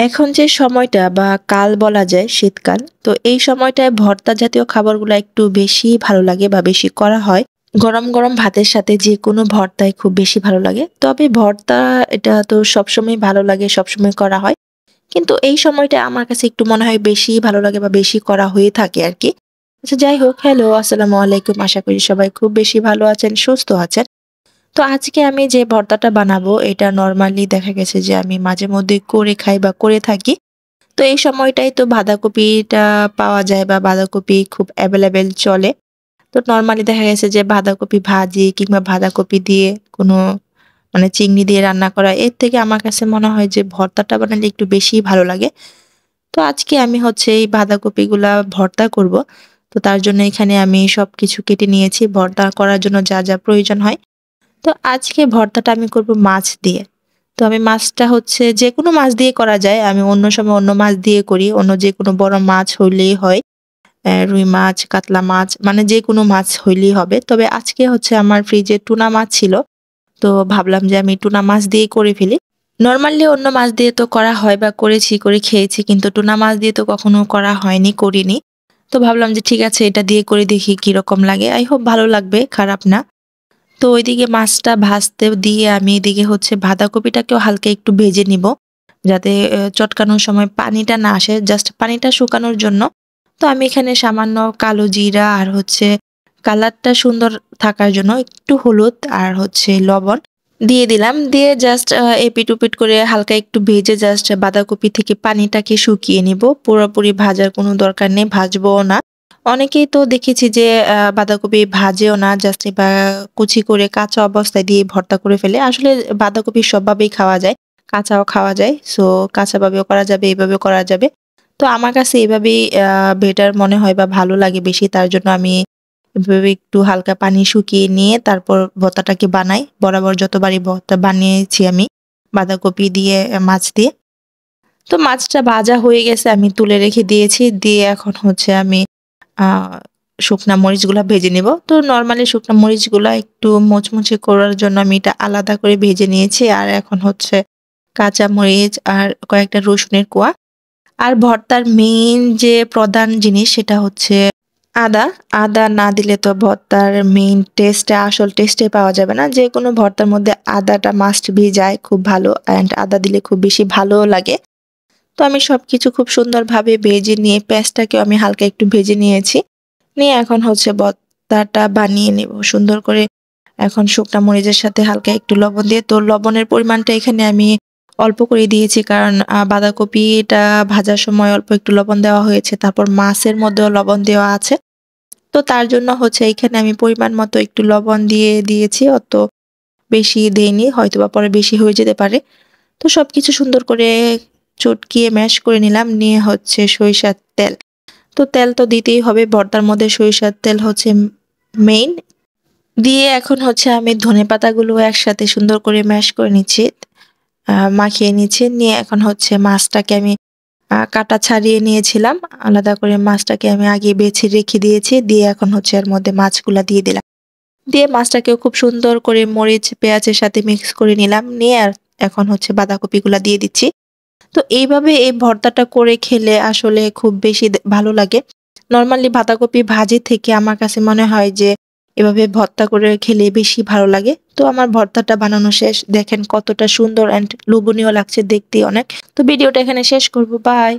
এখন যে সময়টা বা কাল বলা যায় শীতকাল, তো এই সময়টায় ভর্তা জাতীয় খাবারগুলা একটু বেশি ভালো লাগে বা বেশি করা হয়। গরম, গরম ভাতের সাথে যেকোনো ভর্তাই খুব বেশি ভালো লাগে। তবে ভর্তা এটা তো সবসময় ভালো লাগে, সবসময় করা হয়। কিন্তু এই সময়টা আমার কাছে একটু মনে হয় বেশি ভালো লাগে বা বেশি করা হয়ে থাকে আরকি। আচ্ছা যাই হোক, হ্যালো, আসসালামু আলাইকুম। আশা করি সবাই খুব বেশি ভালো আছেন, সুস্থ আছেন। তো আজকে আমি যে ভর্তাটা বানাবো এটা নরমালি দেখা গেছে যে আমি মাঝে মধ্যে করে খাই বা করে থাকি। তো এই সময়টাই তো বাঁধাকপিটা পাওয়া যায় বা বাঁধাকপি খুব এভেইলেবল চলে। তো নরমালি দেখা গেছে যে বাঁধাকপি ভাজি কিংবা বাঁধাকপি দিয়ে কোনো মানে চিংড়ি দিয়ে রান্না করা এর থেকে আমার কাছে মনে হয় যে ভর্তাটা বানালে একটু বেশিই ভালো লাগে। তো আজকে আমি হচ্ছে এই বাঁধাকপিগুলা ভর্তা করব। তো তার জন্য এখানে আমি সবকিছু কেটে নিয়েছি ভর্তা করার জন্য যা, যা প্রয়োজন হয়। তো আজকে ভর্তাটা আমি করব মাছ দিয়ে। তো আমি মাছটা হচ্ছে যেকোনো মাছ দিয়ে করা যায়। আমি অন্য সময় অন্য মাছ দিয়ে করি। অন্য যেকোনো বড় মাছ হইলেই হয়। রুই মাছ, কাতলা মাছ মানে যেকোনো মাছ হইলেই হবে। তবে আজকে হচ্ছে আমার ফ্রিজে টুনা মাছ ছিল। তো ভাবলাম যে আমি টুনা মাছ দিয়েই করে ফেলি। নরমালি অন্য মাছ দিয়ে তো করা হয় বা করেছি, করে খেয়েছি। কিন্তু টুনা মাছ দিয়ে তো কখনো করা হয়নি, করিনি। তো ভাবলাম যে ঠিক আছে এটা দিয়ে করে দেখি কিরকম লাগে। I hope ভালো লাগবে, খারাপ না। তো ওইদিকে মাছটা ভাজতে দিয়ে আমি এদিকে হচ্ছে বাঁধাকপিটাকেও হালকা একটু ভেজে নিব। যাতে চটকানোর সময় পানিটা না আসে, জাস্ট পানিটা শুকানোর জন্য। তো আমি এখানে সামান্য কালো জিরা আর হচ্ছে কালারটা সুন্দর থাকার জন্য একটু হলুদ আর হচ্ছে লবণ দিয়ে দিলাম। দিয়ে জাস্ট এপিট-ওপিট করে হালকা একটু ভেজে জাস্ট বাঁধাকপি থেকে পানিটাকে শুকিয়ে নিব। পুরোপুরি ভাজার কোনো দরকার নেই, ভাজবও না। অনেকেই তো দেখেছি যে বাঁধাকপি ভাজেও না, জাস্ট কুচি করে কাঁচা অবস্থায় দিয়ে ভর্তা করে ফেলে। আসলে বাঁধাকপি সবভাবেই খাওয়া যায়। কাঁচাও খাওয়া যায়। সো কাঁচাভাবেও করা যাবে, এভাবেও করা যাবে। তো আমার কাছে এভাবেই বেটার মনে হয় বা ভালো লাগে বেশি। তার জন্য আমি এভাবে একটু হালকা পানি শুকিয়ে নিয়ে তারপর ভর্তাটাকে বানাই। বরাবর যতবারই ভর্তা বানিয়েছি আমি বাঁধাকপি দিয়ে, মাছ দিয়ে। তো মাছটা ভাজা হয়ে গেছে, আমি তুলে রেখে দিয়েছি। দিয়ে এখন হচ্ছে আমি আ শুকনা মরিচগুলা ভেজে নিব। তো নরমালি শুকনা মরিচগুলা একটু মুচমুচে করার জন্য আমি এটা আলাদা করে ভেজে নিয়েছি। আর এখন হচ্ছে কাঁচা মরিচ আর কয়েকটা রসুনের কোয়া। আর ভর্তার মেইন যে প্রধান জিনিস সেটা হচ্ছে আদা। আদা না দিলে তো ভর্তার মেইন টেস্টটা, আসল টেস্টে পাওয়া যাবে না। যেকোনো ভর্তার মধ্যে আদাটা মাস্ট বি যায়, খুব ভালো। অ্যান্ড আদা দিলে খুব বেশি ভালোও লাগে। তো আমি সবকিছু খুব সুন্দরভাবে ভেজে নিয়ে পেঁয়াজটাকেও আমি হালকা একটু ভেজে নিয়েছি। নিয়ে এখন হচ্ছে ভর্তাটা বানিয়ে নেব সুন্দর করে। এখন শুকনা মরিচের সাথে হালকা একটু লবণ দিয়ে, তো লবণের পরিমাণটা এখানে আমি অল্প করে দিয়েছি কারণ বাঁধাকপিটা ভাজার সময় অল্প একটু লবণ দেওয়া হয়েছে। তারপর মাছের মধ্যেও লবণ দেওয়া আছে। তো তার জন্য হচ্ছে এইখানে আমি পরিমাণ মতো একটু লবণ দিয়ে দিয়েছি। অত বেশি দেইনি। হয়তোবা পরে বেশি হয়ে যেতে পারে। তো সবকিছু সুন্দর করে চটকিয়ে ম্যাশ করে নিলাম। নিয়ে হচ্ছে সরিষার তেল। তো তেল তো দিতেই হবে। ভর্তার মধ্যে সরিষার তেল হচ্ছে মেইন। দিয়ে এখন হচ্ছে আমি ধনেপাতাগুলো একসাথে সুন্দর করে ম্যাশ করে নিচ্ছি। মাখিয়ে নিচ্ছি। নিয়ে এখন হচ্ছে মাছটাকে আমি কাটা ছাড়িয়ে নিয়েছিলাম। আলাদা করে মাছটাকে আমি আগে বেছে রেখে দিয়েছি। দিয়ে এখন হচ্ছে এর মধ্যে মাছগুলা দিয়ে দিলাম। দিয়ে মাছটাকেও খুব সুন্দর করে মরিচ, পেঁয়াজের সাথে মিক্স করে নিলাম। নিয়ে আর এখন হচ্ছে বাঁধাকপিগুলা দিয়ে দিচ্ছি। তো এইভাবে এই ভর্তাটা করে খেলে আসলে খুব বেশি ভালো লাগে। নরমালি বাঁধাকপি ভাজি থেকে আমার কাছে মনে হয় যে এভাবে ভর্তা করে খেলে বেশি ভালো লাগে। তো আমার ভর্তাটা বানানো শেষ। দেখেন কতটা সুন্দর অ্যান্ড লোভনীয় লাগছে দেখতে অনেক। তো ভিডিওটা এখানে শেষ করব। বাই।